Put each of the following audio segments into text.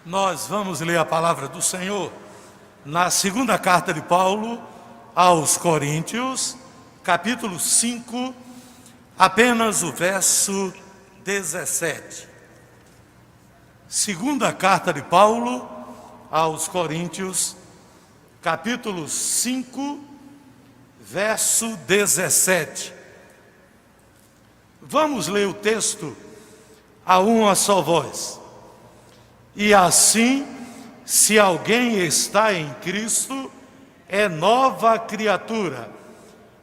Nós vamos ler a palavra do Senhor na segunda carta de Paulo aos Coríntios, capítulo 5, apenas o verso 17. Segunda carta de Paulo aos Coríntios, capítulo 5, verso 17. Vamos ler o texto a uma só voz. E assim, se alguém está em Cristo, é nova criatura.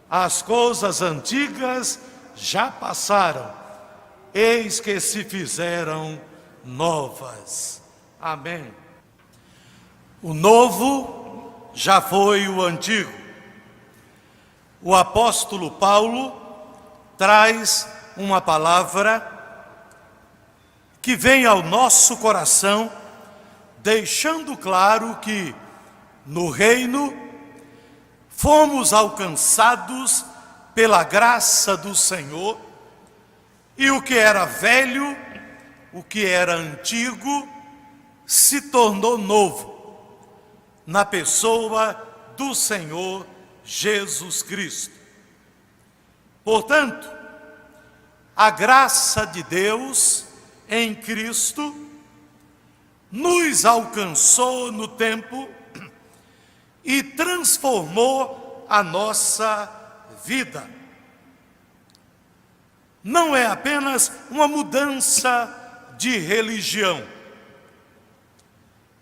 As coisas antigas já passaram, eis que se fizeram novas. Amém. O novo já foi o antigo. O apóstolo Paulo traz uma palavra que vem ao nosso coração, deixando claro que no reino fomos alcançados pela graça do Senhor, e o que era velho, o que era antigo, se tornou novo na pessoa do Senhor Jesus Cristo. Portanto, a graça de Deus em Cristo nos alcançou no tempo e transformou a nossa vida. Não é apenas uma mudança de religião,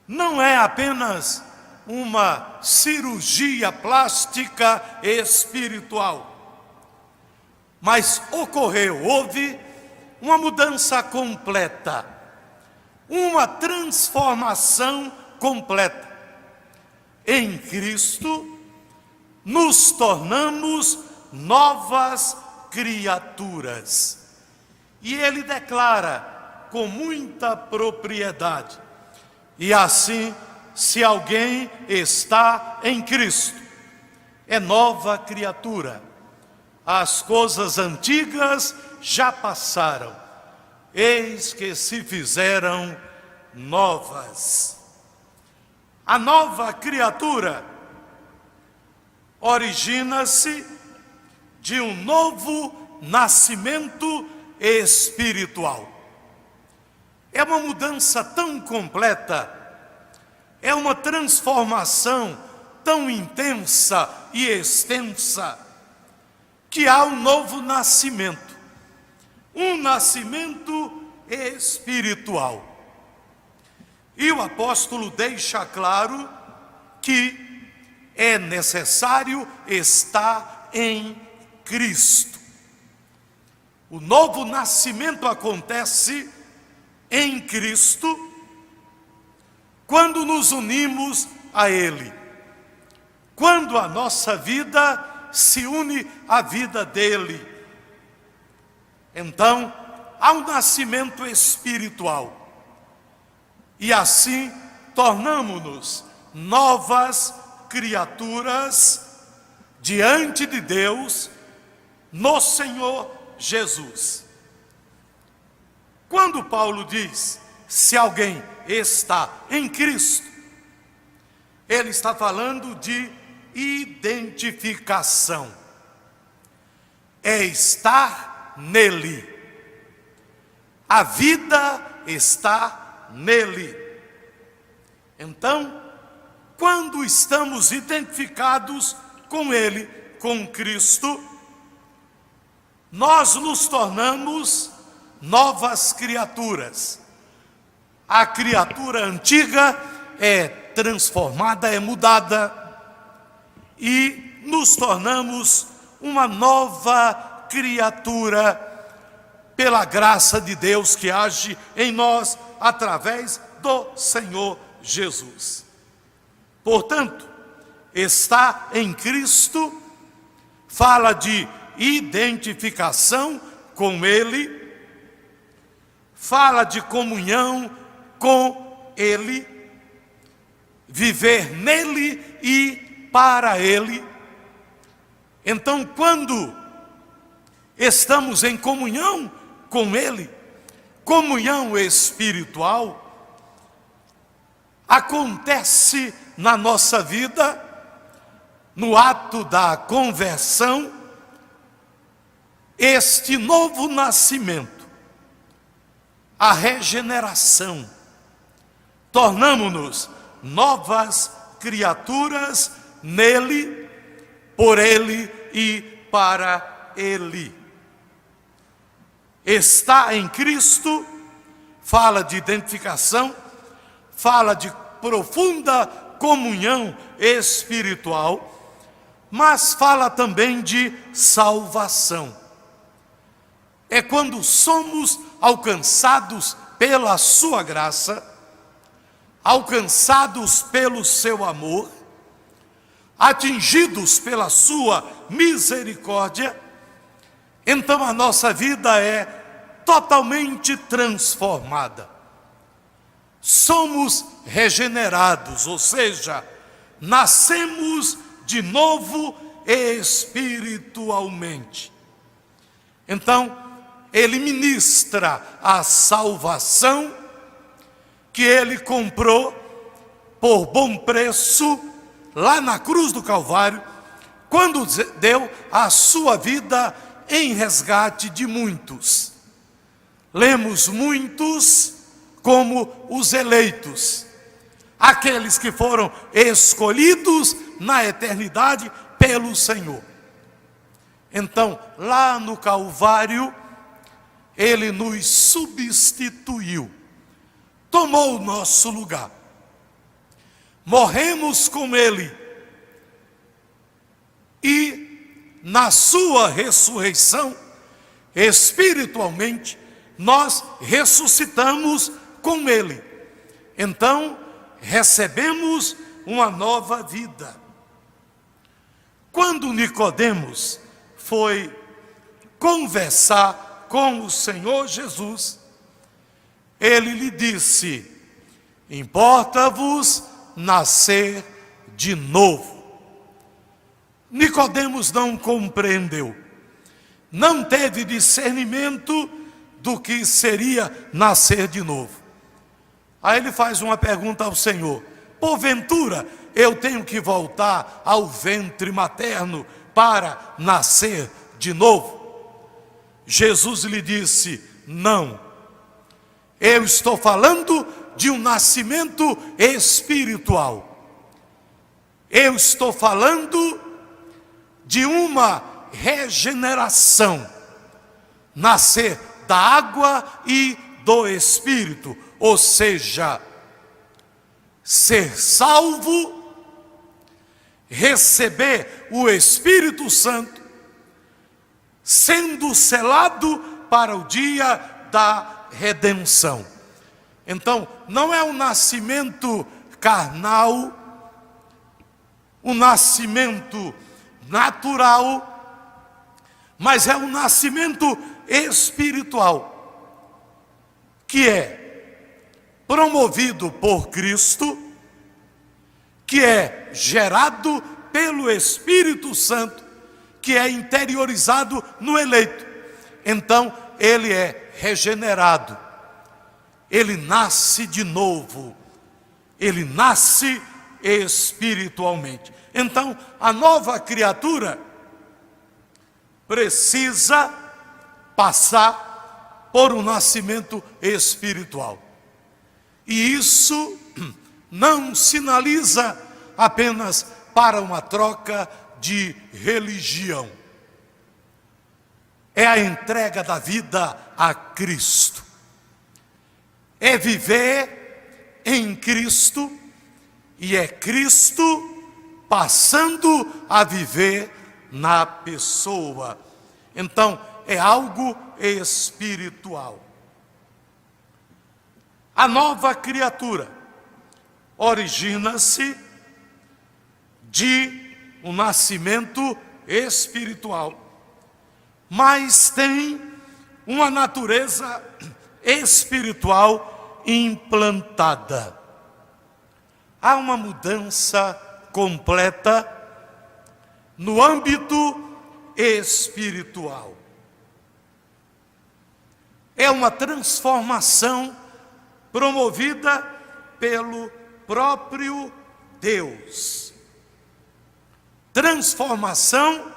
não é apenas uma cirurgia plástica espiritual, mas houve uma mudança completa, uma transformação completa. Em Cristo, nos tornamos novas criaturas. E ele declara com muita propriedade: e assim, se alguém está em Cristo, é nova criatura. As coisas antigas já passaram, eis que se fizeram novas. A nova criatura origina-se de um novo nascimento espiritual. É uma mudança tão completa, é uma transformação tão intensa e extensa, que há um novo nascimento, um nascimento espiritual. E o apóstolo deixa claro que é necessário estar em Cristo. O novo nascimento acontece em Cristo quando nos unimos a Ele, quando a nossa vida se une à vida dele. Então, há um nascimento espiritual. E assim, tornamo-nos novas criaturas diante de Deus, no Senhor Jesus. Quando Paulo diz, se alguém está em Cristo, ele está falando de identificação. É estar nele. A vida está nele. Então, quando estamos identificados com ele, com Cristo, nós nos tornamos novas criaturas. A criatura antiga é transformada, é mudada, e nos tornamos uma nova criatura pela graça de Deus que age em nós através do Senhor Jesus. Portanto, estar em Cristo fala de identificação com Ele, fala de comunhão com Ele, viver nele e para Ele. Então, quando estamos em comunhão com Ele, comunhão espiritual, acontece na nossa vida, no ato da conversão, este novo nascimento, a regeneração. Tornamo-nos novas criaturas nele, por ele e para ele. Está em Cristo fala de identificação, fala de profunda comunhão espiritual, mas fala também de salvação. É quando somos alcançados pela sua graça, alcançados pelo seu amor, atingidos pela sua misericórdia, então a nossa vida é totalmente transformada. Somos regenerados, ou seja, nascemos de novo espiritualmente. Então, ele ministra a salvação que ele comprou por bom preço lá na cruz do Calvário, quando deu a sua vida em resgate de muitos. Lemos muitos como os eleitos, aqueles que foram escolhidos na eternidade pelo Senhor. Então, lá no Calvário, ele nos substituiu, tomou o nosso lugar. Morremos com ele e na sua ressurreição, espiritualmente, nós ressuscitamos com ele. Então, recebemos uma nova vida. Quando Nicodemos foi conversar com o Senhor Jesus, ele lhe disse: importa-vos nascer de novo. Nicodemos não compreendeu, não teve discernimento do que seria nascer de novo. Aí ele faz uma pergunta ao Senhor: porventura eu tenho que voltar ao ventre materno para nascer de novo? Jesus lhe disse: não, eu estou falando de um nascimento espiritual. Eu estou falando de uma regeneração, nascer da água e do Espírito, ou seja, ser salvo, receber o Espírito Santo, sendo selado para o dia da redenção. Então, não é um nascimento carnal, um nascimento natural, mas é um nascimento espiritual, que é promovido por Cristo, que é gerado pelo Espírito Santo, que é interiorizado no eleito. Então, ele é regenerado, ele nasce de novo, ele nasce espiritualmente. Então, a nova criatura precisa passar por um nascimento espiritual. E isso não sinaliza apenas para uma troca de religião. É a entrega da vida a Cristo. É viver em Cristo, e é Cristo passando a viver na pessoa. Então, é algo espiritual. A nova criatura origina-se de um nascimento espiritual, mas tem uma natureza espiritual implantada. Há uma mudança completa no âmbito espiritual. É uma transformação promovida pelo próprio Deus. Transformação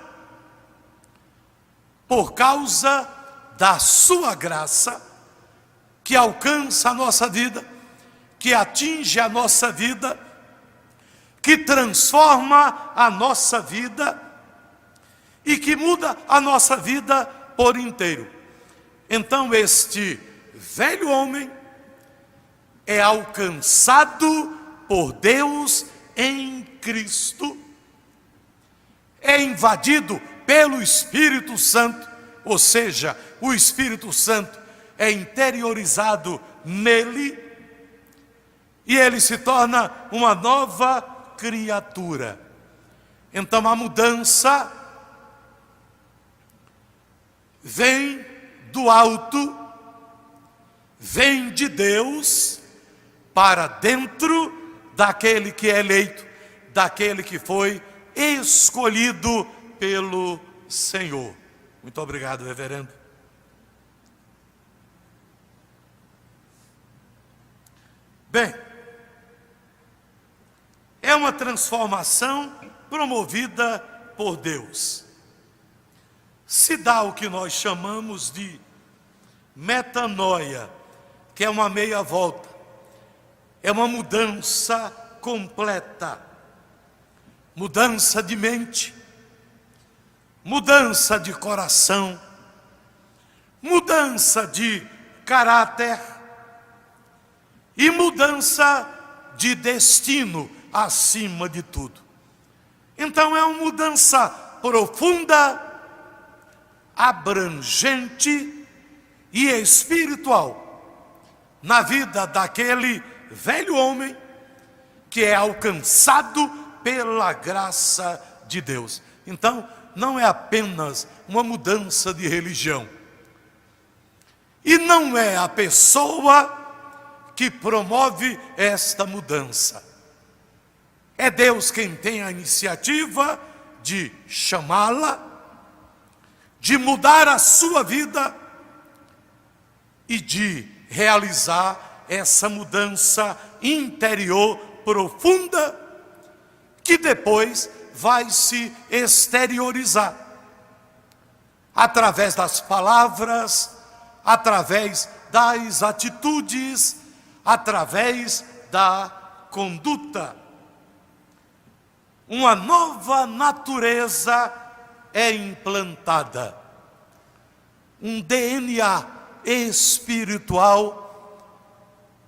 por causa da sua graça, que alcança a nossa vida, que atinge a nossa vida, que transforma a nossa vida e que muda a nossa vida por inteiro. Então este velho homem é alcançado por Deus em Cristo, é invadido pelo Espírito Santo, ou seja, o Espírito Santo é interiorizado nele e ele se torna uma nova criatura. Então a mudança vem do alto, vem de Deus para dentro daquele que é eleito, daquele que foi escolhido pelo Senhor. Muito obrigado, reverendo. Bem, é uma transformação promovida por Deus. Se dá o que nós chamamos de metanoia, que é uma meia volta, é uma mudança completa, mudança de mente, mudança de coração, mudança de caráter e mudança de destino acima de tudo. Então é uma mudança profunda, abrangente e espiritual na vida daquele velho homem que é alcançado pela graça de Deus. Então, não é apenas uma mudança de religião. E não é a pessoa que promove esta mudança. É Deus quem tem a iniciativa de chamá-la, de mudar a sua vida e de realizar essa mudança interior profunda que depois vai se exteriorizar através das palavras, através das atitudes, através da conduta. Uma nova natureza é implantada. Um DNA espiritual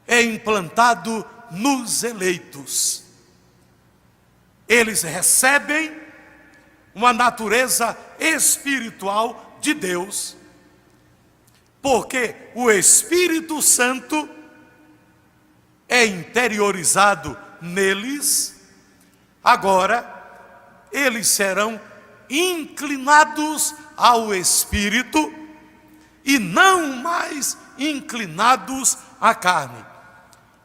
é implantado nos eleitos. Eles recebem uma natureza espiritual de Deus, porque o Espírito Santo é interiorizado neles. Agora, eles serão inclinados ao Espírito e não mais inclinados à carne,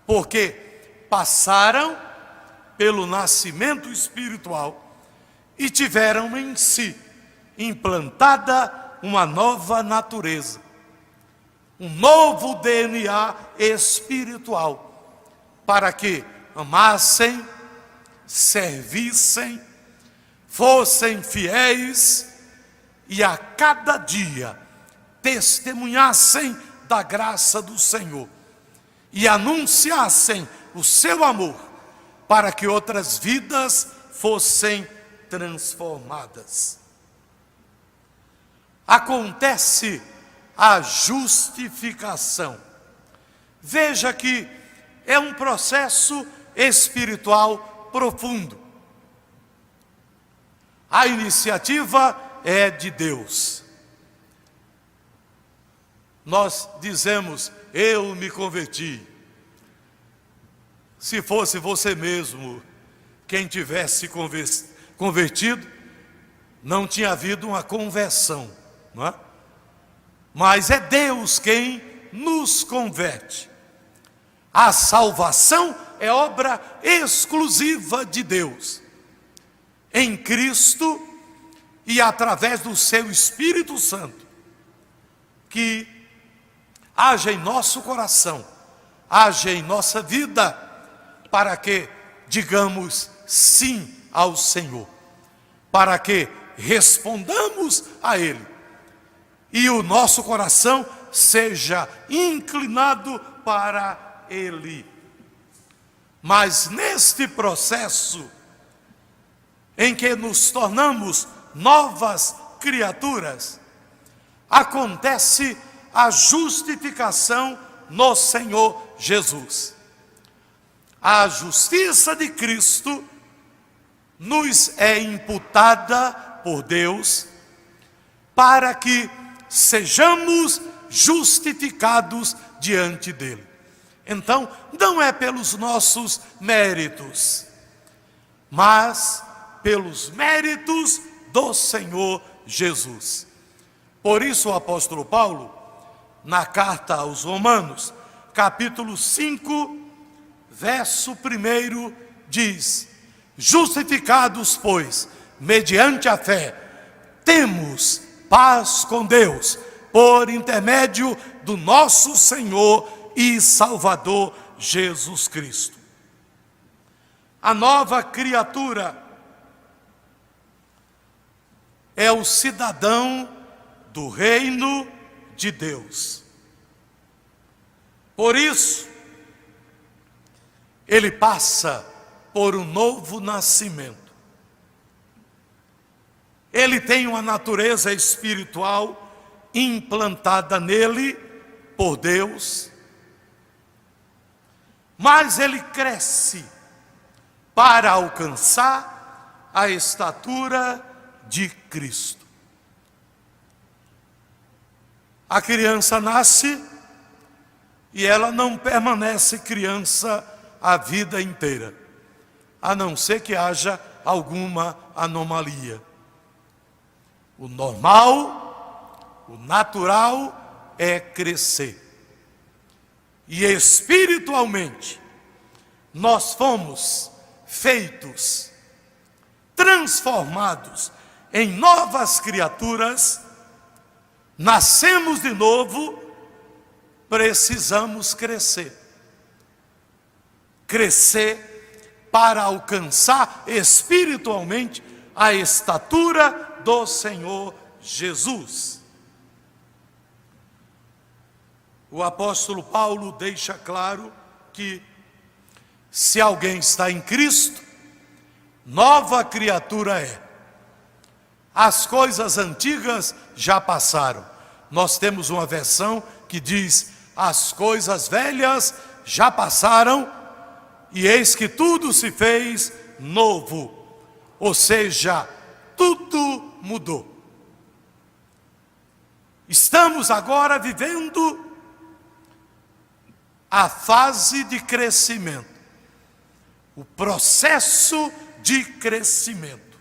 porque passaram pelo nascimento espiritual e tiveram em si implantada uma nova natureza, um novo DNA espiritual, para que amassem, servissem, fossem fiéis e a cada dia testemunhassem da graça do Senhor e anunciassem o seu amor para que outras vidas fossem transformadas. Acontece a justificação. Veja que é um processo espiritual profundo. A iniciativa é de Deus. Nós dizemos, eu me converti. Se fosse você mesmo quem tivesse convertido, não tinha havido uma conversão, não é? Mas é Deus quem nos converte. A salvação é obra exclusiva de Deus, em Cristo e através do seu Espírito Santo, que age em nosso coração, age em nossa vida, para que digamos sim ao Senhor, para que respondamos a Ele e o nosso coração seja inclinado para Ele. Mas neste processo em que nos tornamos novas criaturas, acontece a justificação no Senhor Jesus. A justiça de Cristo nos é imputada por Deus para que sejamos justificados diante dele. Então, não é pelos nossos méritos, mas pelos méritos do Senhor Jesus. Por isso o apóstolo Paulo, na carta aos Romanos, capítulo 5, verso 1, diz: justificados, pois, mediante a fé, temos paz com Deus, por intermédio do nosso Senhor e Salvador Jesus Cristo. A nova criatura é o cidadão do reino de Deus. Por isso, ele passa por um novo nascimento. Ele tem uma natureza espiritual implantada nele por Deus, mas ele cresce para alcançar a estatura de Cristo. A criança nasce e ela não permanece criança a vida inteira, a não ser que haja alguma anomalia. O normal, o natural é crescer. E espiritualmente, nós fomos feitos, transformados em novas criaturas, nascemos de novo, precisamos crescer. Crescer para alcançar espiritualmente a estatura do Senhor Jesus. O apóstolo Paulo deixa claro que se alguém está em Cristo, nova criatura é. As coisas antigas já passaram. Nós temos uma versão que diz: as coisas velhas já passaram e eis que tudo se fez novo. Ou seja, tudo mudou. Estamos agora vivendo a fase de crescimento, o processo de crescimento.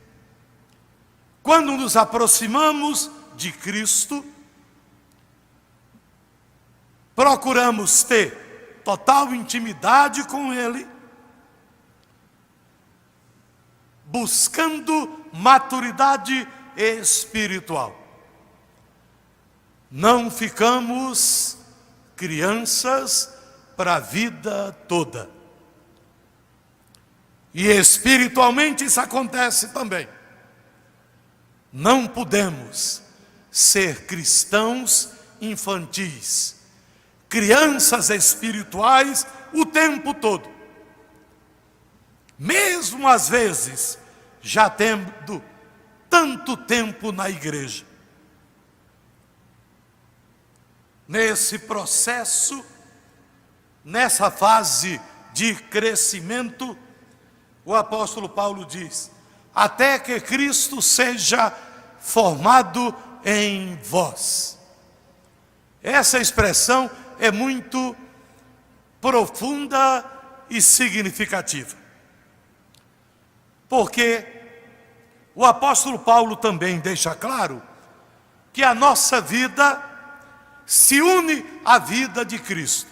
Quando nos aproximamos de Cristo, procuramos ter total intimidade com Ele, buscando maturidade espiritual. Não ficamos crianças para a vida toda. E espiritualmente isso acontece também. Não podemos ser cristãos infantis, crianças espirituais o tempo todo. Mesmo às vezes, já tendo tanto tempo na igreja. Nesse processo, nessa fase de crescimento, o apóstolo Paulo diz: até que Cristo seja formado em vós. Essa expressão é muito profunda e significativa, porque o apóstolo Paulo também deixa claro que a nossa vida se une à vida de Cristo.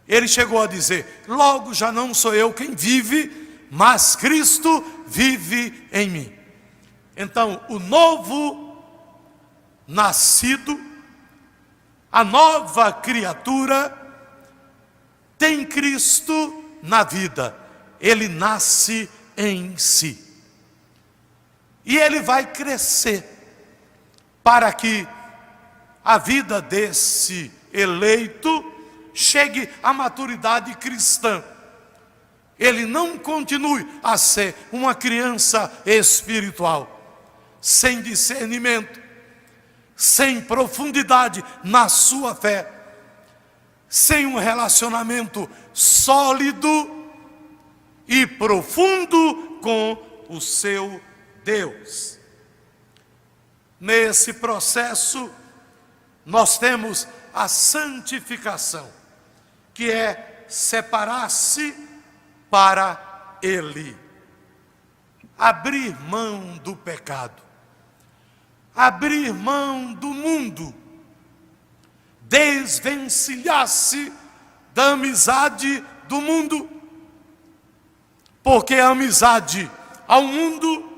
Ele chegou a dizer: logo já não sou eu quem vive, mas Cristo vive em mim. Então, o novo nascido, a nova criatura, tem Cristo na vida, ele nasce em si. E ele vai crescer para que a vida desse eleito chegue à maturidade cristã. Ele não continue a ser uma criança espiritual, sem discernimento, sem profundidade na sua fé, sem um relacionamento sólido e profundo com o seu Deus. Nesse processo, nós temos a santificação, que é separar-se para Ele, abrir mão do pecado, abrir mão do mundo, desvencilhar-se da amizade do mundo, porque a amizade ao mundo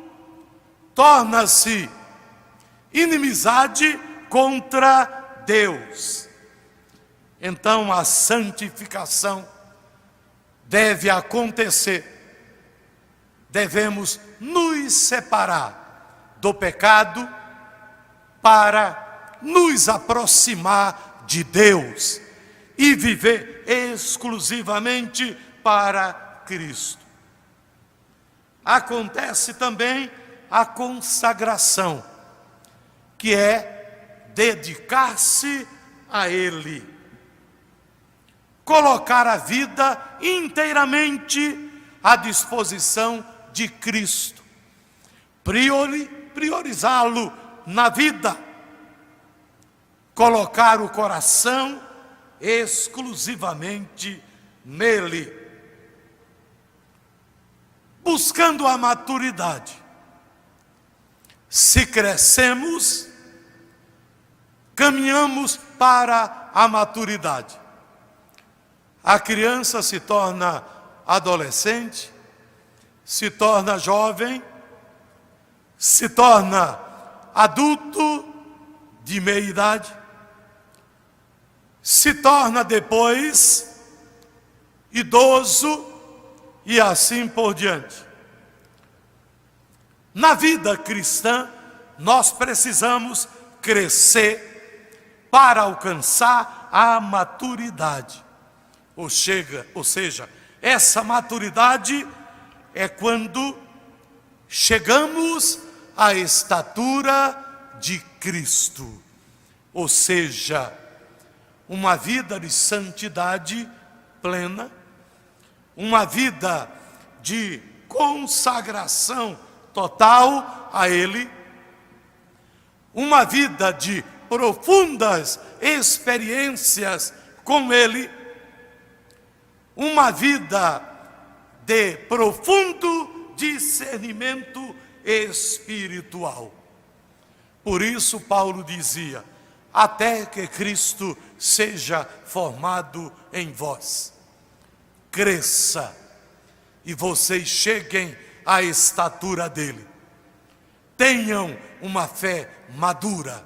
torna-se inimizade contra Deus. Então a santificação deve acontecer. Devemos nos separar do pecado para nos aproximar de Deus e viver exclusivamente para Cristo. Acontece também a consagração, que é dedicar-se a Ele, colocar a vida inteiramente à disposição de Cristo, priorizá-lo na vida, colocar o coração exclusivamente nele, buscando a maturidade. Se crescemos, caminhamos para a maturidade. A criança se torna adolescente, se torna jovem, se torna adulto de meia idade, se torna depois idoso e assim por diante. Na vida cristã, nós precisamos crescer para alcançar a maturidade. Ou seja, essa maturidade é quando chegamos à estatura de Cristo. Ou seja, uma vida de santidade plena, uma vida de consagração total a Ele, uma vida de profundas experiências com Ele, uma vida de profundo discernimento espiritual. Por isso Paulo dizia: até que Cristo seja formado em vós. Cresça e vocês cheguem à estatura dele. Tenham uma fé madura,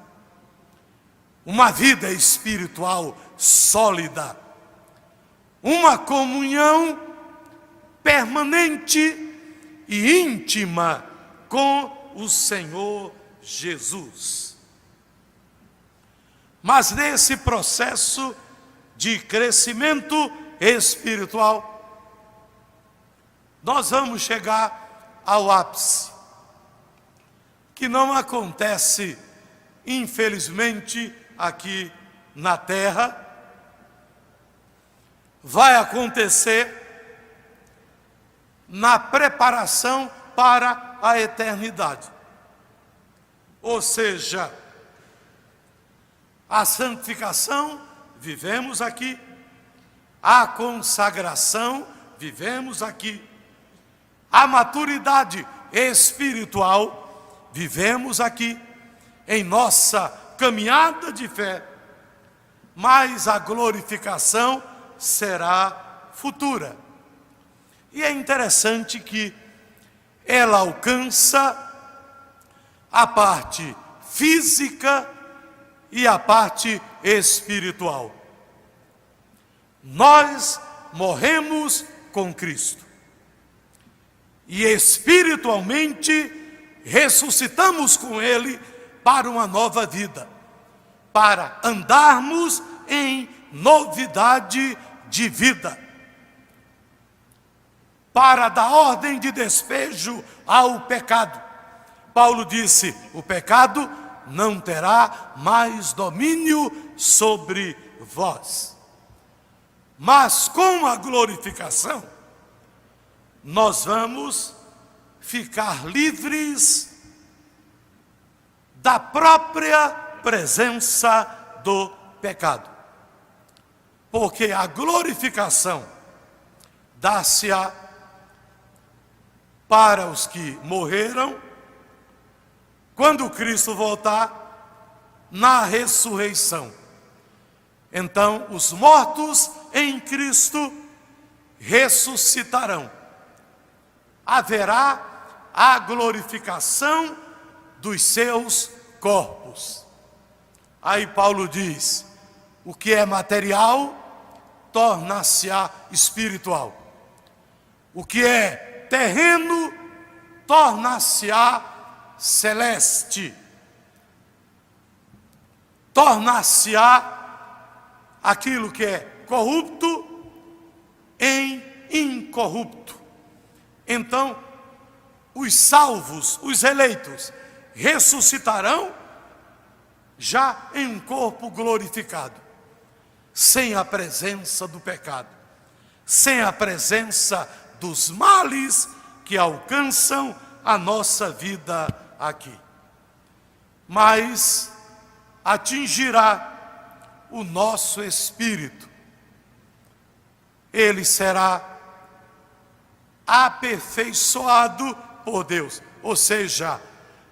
uma vida espiritual sólida, uma comunhão permanente e íntima com o Senhor Jesus. Mas nesse processo de crescimento espiritual, nós vamos chegar ao ápice, que não acontece, infelizmente, aqui na terra. Vai acontecer na preparação para a eternidade. Ou seja, a santificação vivemos aqui, a consagração vivemos aqui, a maturidade espiritual vivemos aqui, em nossa caminhada de fé, mas a glorificação será futura. E é interessante que ela alcança a parte física e a parte espiritual. Nós morremos com Cristo. e espiritualmente ressuscitamos com Ele para uma nova vida, para andarmos em novidade de vida, para dar ordem de despejo ao pecado. Paulo disse: o pecado não terá mais domínio sobre vós. Mas com a glorificação, nós vamos ficar livres da própria presença do pecado. Porque a glorificação dá-se-á para os que morreram, quando Cristo voltar, na ressurreição. Então, os mortos em Cristo ressuscitarão. Haverá a glorificação dos seus corpos. Aí Paulo diz: o que é material torna-se-á espiritual. O que é terreno torna-se-á celeste. Torna-se-á aquilo que é corrupto em incorrupto. Então, os salvos, os eleitos, ressuscitarão já em um corpo glorificado, sem a presença do pecado, sem a presença dos males que alcançam a nossa vida aqui. Mas atingirá o nosso espírito. Ele será aperfeiçoado por Deus, ou seja,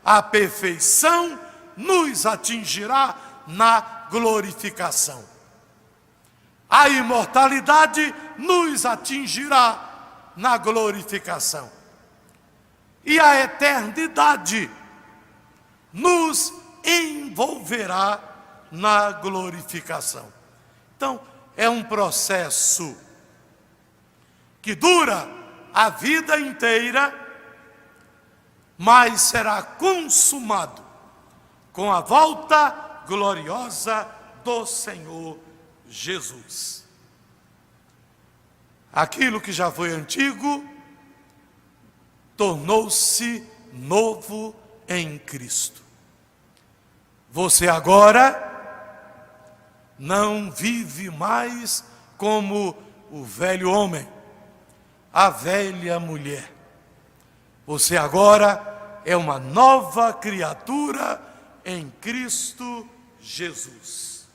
a perfeição nos atingirá na glorificação. A imortalidade nos atingirá na glorificação. E a eternidade nos envolverá na glorificação. Então, é um processo que dura a vida inteira, mas será consumado com a volta gloriosa do Senhor Jesus. Aquilo que já foi antigo tornou-se novo em Cristo. Você agora não vive mais como o velho homem, a velha mulher. Você agora é uma nova criatura em Cristo Jesus.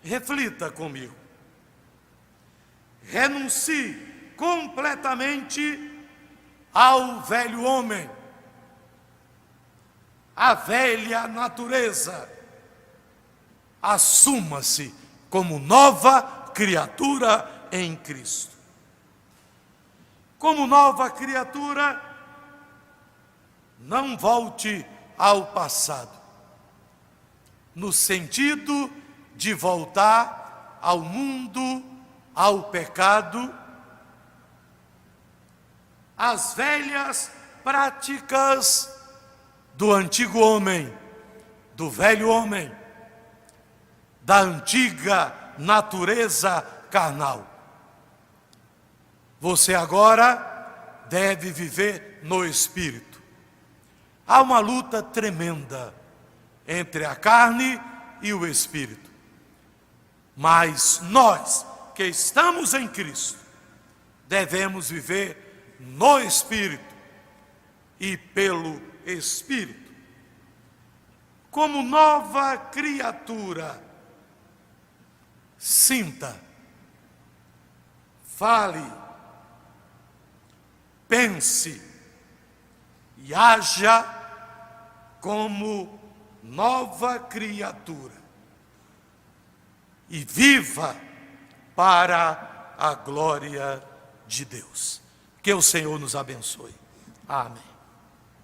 Reflita comigo. Renuncie completamente ao velho homem, à velha natureza. Assuma-se como nova criatura em Cristo. Como nova criatura, não volte ao passado, no sentido de voltar ao mundo, ao pecado, às velhas práticas do antigo homem, do velho homem, da antiga natureza carnal. Você agora deve viver no Espírito. Há uma luta tremenda entre a carne e o Espírito. Mas nós, que estamos em Cristo, devemos viver no Espírito e pelo Espírito. Como nova criatura, sinta, fale, pense e haja como nova criatura e viva para a glória de Deus. Que o Senhor nos abençoe. Amém.